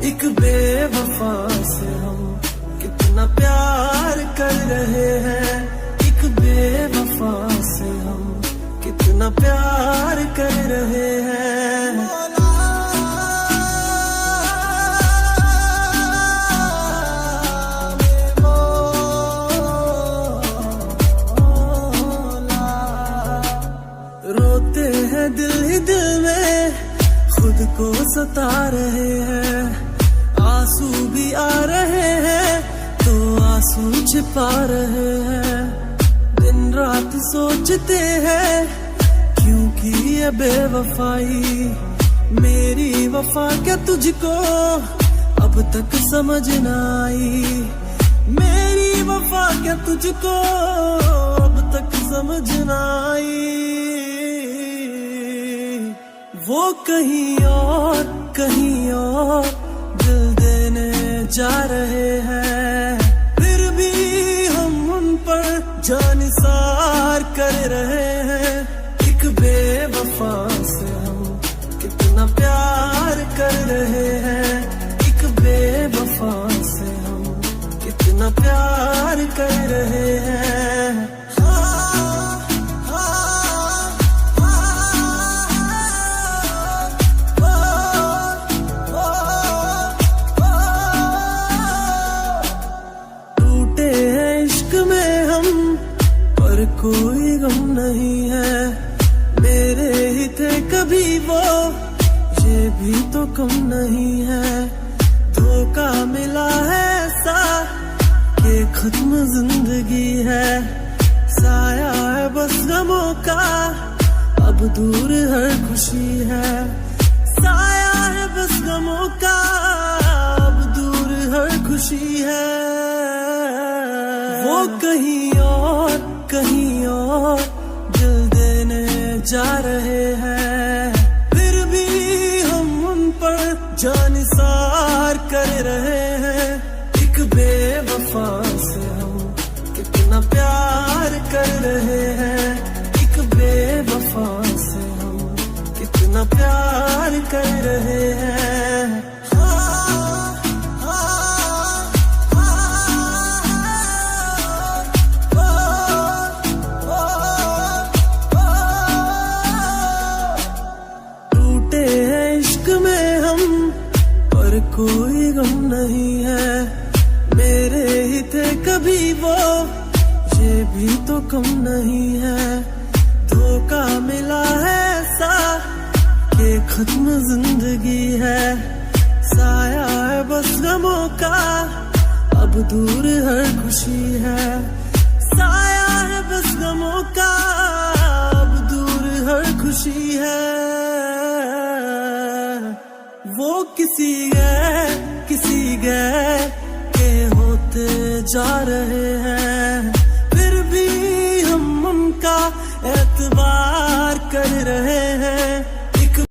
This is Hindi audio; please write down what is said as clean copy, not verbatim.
एक बेवफा से हम कितना प्यार कर रहे हैं, एक बेवफा से हम कितना प्यार कर रहे हैं। रोते हैं दिल ही दिल में, खुद को सता रहे हैं, आंसू भी आ रहे हैं तो आंसू छिपा रहे हैं। दिन रात सोचते हैं क्योंकि ये बेवफाई, मेरी वफा क्या तुझको अब तक समझ न आई, मेरी वफा क्या तुझको अब तक समझ न आई। वो कहीं और दिल देने जा रहे हैं, फिर भी हम उन पर जानिसार कर रहे हैं। एक बेवफा से हम कितना प्यार कर रहे हैं, एक बेवफा से हम कितना प्यार कर रहे हैं। कोई गम नहीं है, मेरे ही थे कभी वो, ये भी तो कम नहीं है। धोखा मिला है ऐसा कि खत्म जिंदगी है, साया है बस गमों का, अब दूर हर खुशी है। साया है बस गमों का, अब दूर हर खुशी है। वो कहीं और दिल देने जा रहे हैं, फिर भी हम उन पर जानिसार कर रहे हैं। एक बेवफा से हम कितना प्यार कर रहे हैं, एक बेवफा से हम कितना प्यार कर रहे हैं। कोई गम नहीं है, मेरे ही थे कभी वो, ये भी तो कम नहीं है। धोखा मिला है ऐसा कि खत्म जिंदगी है, साया है बस गमों का, अब दूर हर खुशी है। साया है बस गमों का, अब दूर हर खुशी है। वो किसी गए के होते जा रहे हैं,